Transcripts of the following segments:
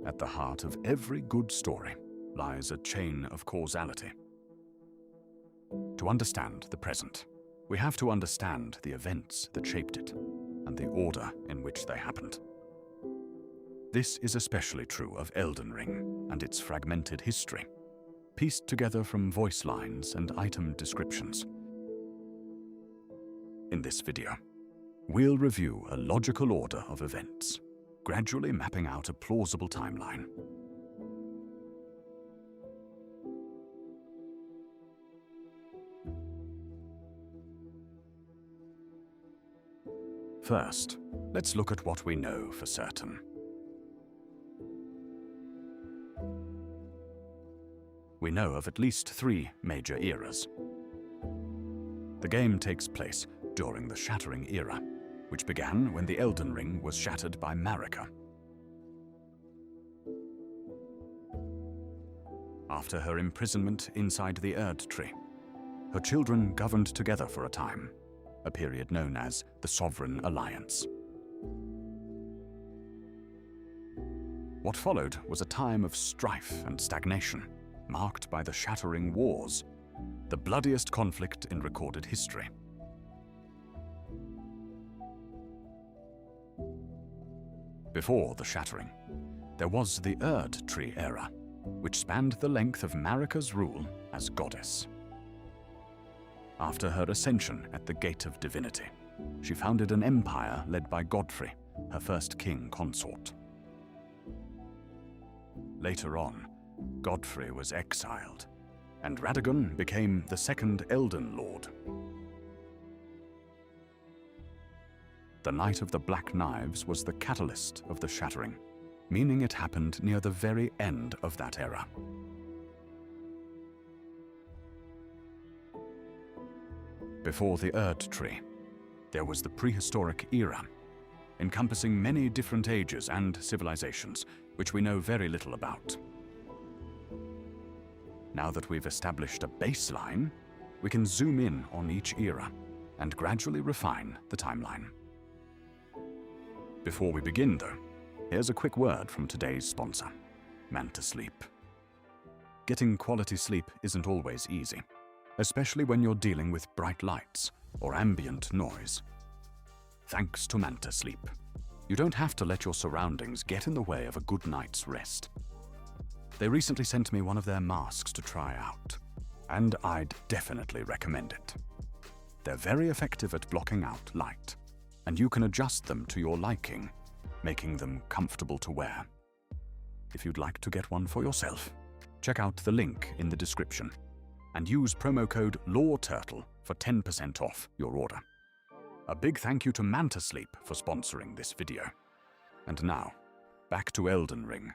At the heart of every good story lies a chain of causality. To understand the present, we have to understand the events that shaped it and the order in which they happened. This is especially true of Elden Ring and its fragmented history, pieced together from voice lines and item descriptions. In this video, we'll review a logical order of events, gradually mapping out a plausible timeline. First, let's look at what we know for certain. We know of at least 3 major eras. The game takes place during the Shattering Era, which began when the Elden Ring was shattered by Marika. After her imprisonment inside the Erd Tree, her children governed together for a time, a period known as the Sovereign Alliance. What followed was a time of strife and stagnation, marked by the Shattering Wars, the bloodiest conflict in recorded history. Before the Shattering, there was the Erd Tree Era, which spanned the length of Marika's rule as goddess. After her ascension at the Gate of Divinity, she founded an empire led by Godfrey, her first king consort. Later on, Godfrey was exiled, and Radagon became the second Elden Lord. The Night of the Black Knives was the catalyst of the Shattering, meaning it happened near the very end of that era. Before the Erd Tree, there was the Prehistoric Era, encompassing many different ages and civilizations, which we know very little about. Now that we've established a baseline, we can zoom in on each era and gradually refine the timeline. Before we begin, though, here's a quick word from today's sponsor, MANTA Sleep. Getting quality sleep isn't always easy, especially when you're dealing with bright lights or ambient noise. Thanks to MANTA Sleep, you don't have to let your surroundings get in the way of a good night's rest. They recently sent me one of their masks to try out, and I'd definitely recommend it. They're very effective at blocking out light, and you can adjust them to your liking, making them comfortable to wear. If you'd like to get one for yourself, check out the link in the description and use promo code LAWTURTLE for 10% off your order. A big thank you to MANTA Sleep for sponsoring this video. And now, back to Elden Ring.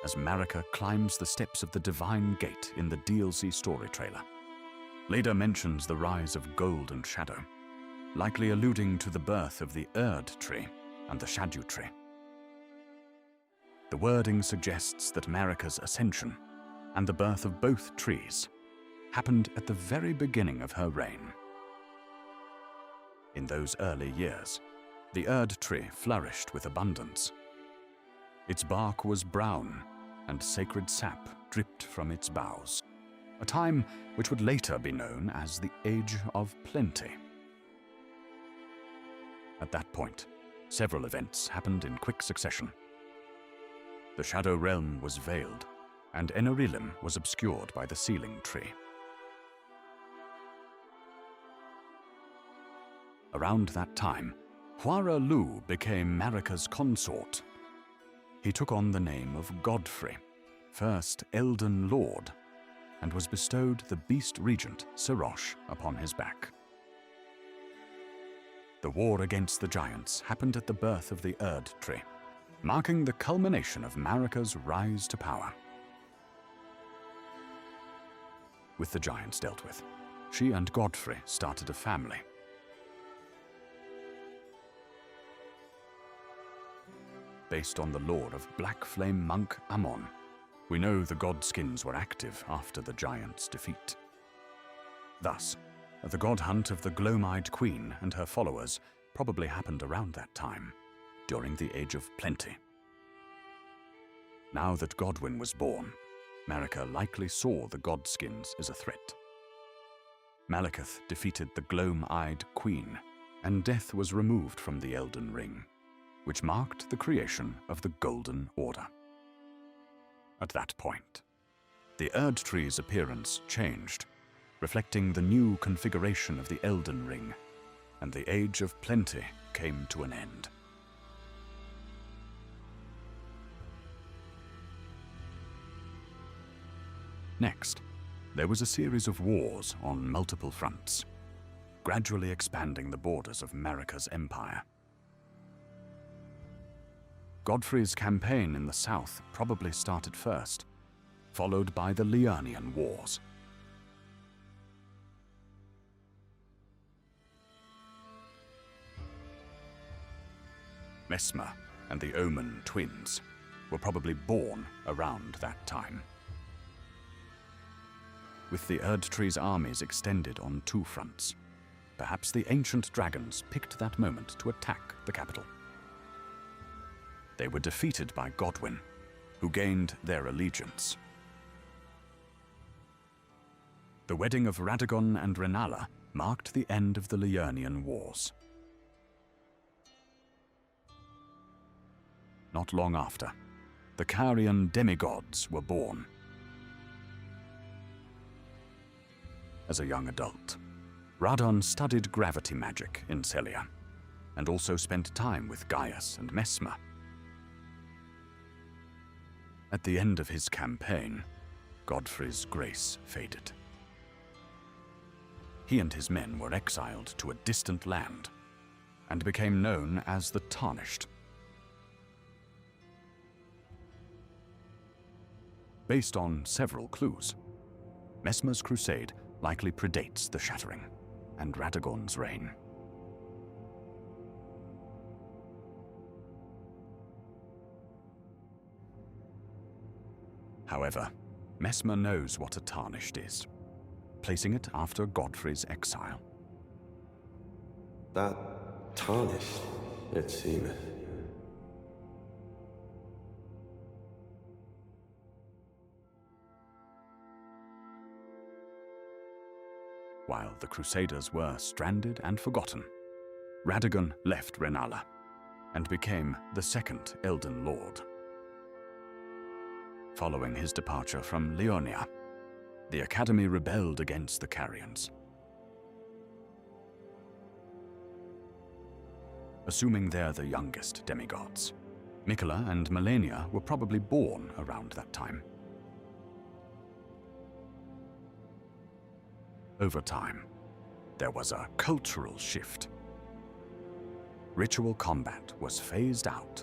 As Marika climbs the steps of the Divine Gate in the DLC story trailer, Leda mentions the rise of gold and shadow, likely alluding to the birth of the Erd Tree and the Shadow Tree. The wording suggests that Marika's ascension and the birth of both trees happened at the very beginning of her reign. In those early years, the Erd Tree flourished with abundance. Its bark was brown, and sacred sap dripped from its boughs, a time which would later be known as the Age of Plenty. At that point, several events happened in quick succession. The Shadow Realm was veiled, and Enarilim was obscured by the Sealing Tree. Around that time, Huara Lu became Marika's consort. He took on the name of Godfrey, first Elden Lord, and was bestowed the Beast Regent Sirosh upon his back. The war against the giants happened at the birth of the Erd Tree, marking the culmination of Marika's rise to power. With the giants dealt with, she and Godfrey started a family. Based on the lore of Black Flame monk Amon, we know the Godskins were active after the giants' defeat. Thus, the god hunt of the gloam-eyed queen and her followers probably happened around that time, during the Age of Plenty. Now that Godwyn was born, Marika likely saw the godskins as a threat. Malekith defeated the gloam-eyed queen, and death was removed from the Elden Ring, which marked the creation of the Golden Order. At that point, the Erdtree's appearance changed, reflecting the new configuration of the Elden Ring, and the Age of Plenty came to an end. Next, there was a series of wars on multiple fronts, gradually expanding the borders of Marika's empire. Godfrey's campaign in the south probably started first, followed by the Liurnian Wars. Messmer and the Omen twins were probably born around that time. With the Erdtree's armies extended on two fronts, perhaps the ancient dragons picked that moment to attack the capital. They were defeated by Godwyn, who gained their allegiance. The wedding of Radagon and Rennala marked the end of the Liurnian Wars. Not long after, the Carian demigods were born. As a young adult, Radon studied gravity magic in Celia, and also spent time with Gaius and Messmer. At the end of his campaign, Godfrey's grace faded. He and his men were exiled to a distant land, and became known as the Tarnished. Based on several clues, Messmer's crusade likely predates the Shattering and Radagon's reign. However, Messmer knows what a Tarnished is, placing it after Godfrey's exile. That Tarnished, it seemeth. While the Crusaders were stranded and forgotten, Radagon left Rennala and became the second Elden Lord. Following his departure from Liurnia, the Academy rebelled against the Carians. Assuming they're the youngest demigods, Miquella and Malenia were probably born around that time. Over time, there was a cultural shift. Ritual combat was phased out,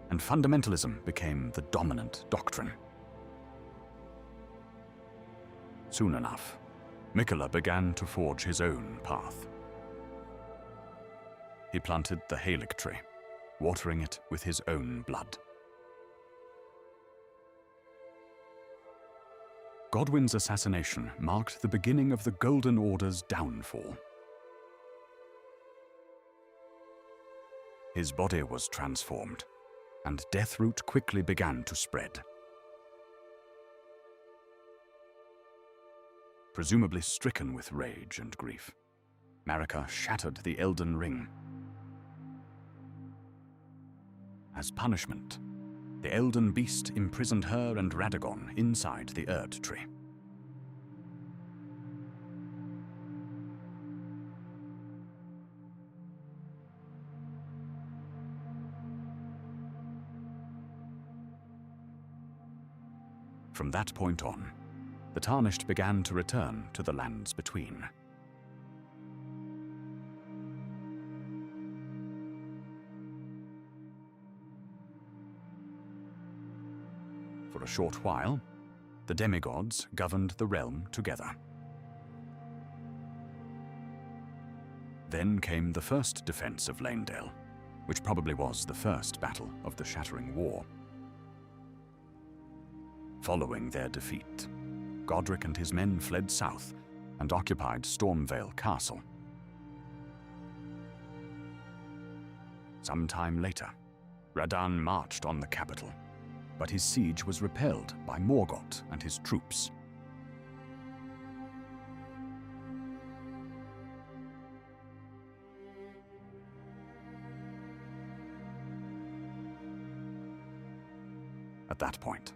and fundamentalism became the dominant doctrine. Soon enough, Miquella began to forge his own path. He planted the Halig tree, watering it with his own blood. Godwyn's assassination marked the beginning of the Golden Order's downfall. His body was transformed, and Deathroot quickly began to spread. Presumably stricken with rage and grief, Marika shattered the Elden Ring. As punishment, the Elden Beast imprisoned her and Radagon inside the Erdtree. From that point on, the Tarnished began to return to the Lands Between. For a short while, the demigods governed the realm together. Then came the first defense of Lanedale, which probably was the first battle of the Shattering War. Following their defeat, Godric and his men fled south and occupied Stormvale Castle. Some time later, Radahn marched on the capital, but his siege was repelled by Morgoth and his troops. At that point,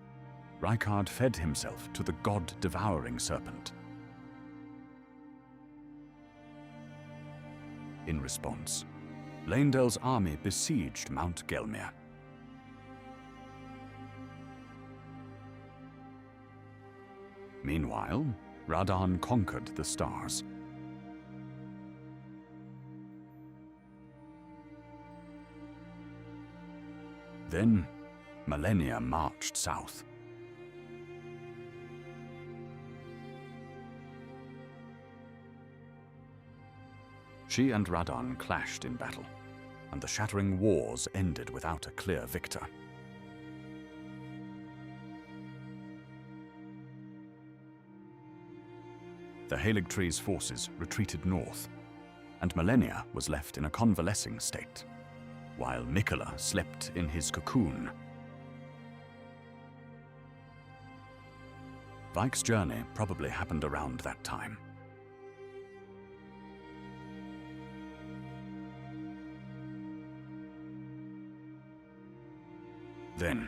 Rykard fed himself to the god-devouring serpent. In response, Leindel's army besieged Mount Gelmir. Meanwhile, Radahn conquered the stars. Then, Malenia marched south. She and Radahn clashed in battle, and the Shattering Wars ended without a clear victor. The Haligtree's forces retreated north, and Malenia was left in a convalescing state, while Miquella slept in his cocoon. Vike's journey probably happened around that time. Then,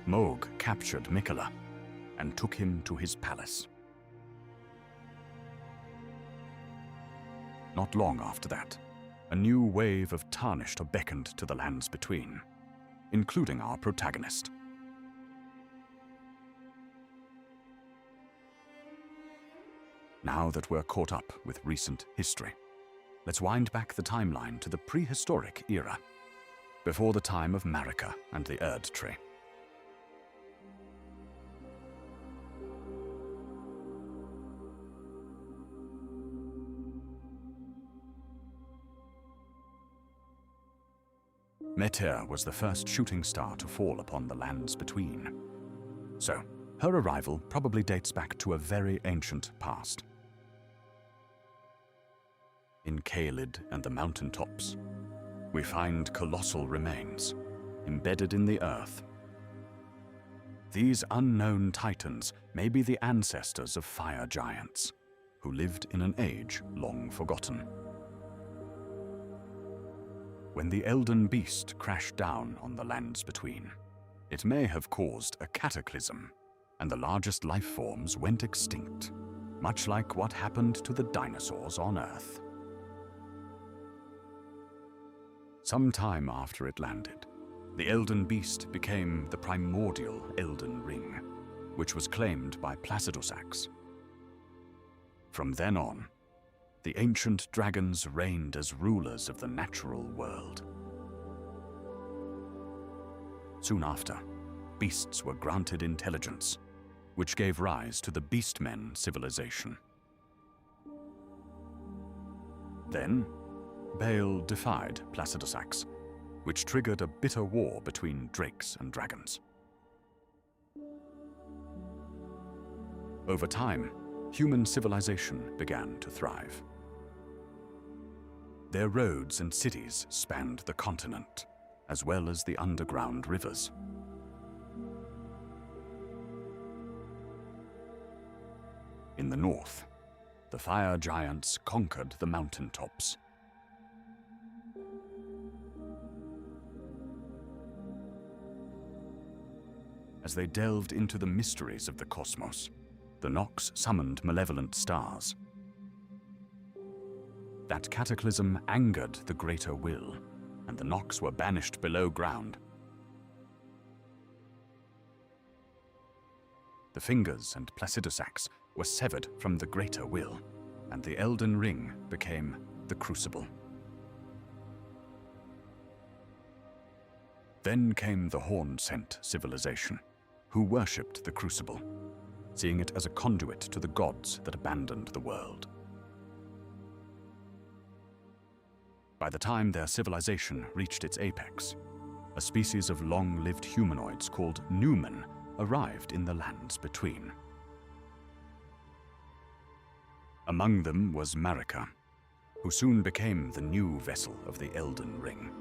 Mohg captured Miquella and took him to his palace. Not long after that, a new wave of Tarnished beckoned to the lands between, including our protagonist. Now that we're caught up with recent history, let's wind back the timeline to the Prehistoric Era, before the time of Marika and the Erdtree. Metyr was the first shooting star to fall upon the lands between. So, her arrival probably dates back to a very ancient past. In Caelid and the mountaintops, we find colossal remains embedded in the earth. These unknown titans may be the ancestors of fire giants, who lived in an age long forgotten. When the Elden beast crashed down on the lands between, it may have caused a cataclysm, and the largest life forms went extinct, much like what happened to the dinosaurs on Earth. Some time after it landed, the Elden beast became the primordial Elden Ring, which was claimed by Placidusax. From then on, the ancient dragons reigned as rulers of the natural world. Soon after, beasts were granted intelligence, which gave rise to the Beastmen civilization. Then, Baal defied Placidusax, which triggered a bitter war between drakes and dragons. Over time, human civilization began to thrive. Their roads and cities spanned the continent, as well as the underground rivers. In the north, the fire giants conquered the mountaintops. As they delved into the mysteries of the cosmos, the Nox summoned malevolent stars. That cataclysm angered the Greater Will, and the Nox were banished below ground. The Fingers and Placidusax were severed from the Greater Will, and the Elden Ring became the Crucible. Then came the Horn-Sent civilization, who worshipped the Crucible, seeing it as a conduit to the gods that abandoned the world. By the time their civilization reached its apex, a species of long-lived humanoids called Numen arrived in the lands between. Among them was Marika, who soon became the new vessel of the Elden Ring.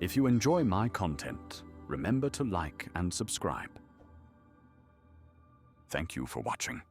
If you enjoy my content, remember to like and subscribe. Thank you for watching.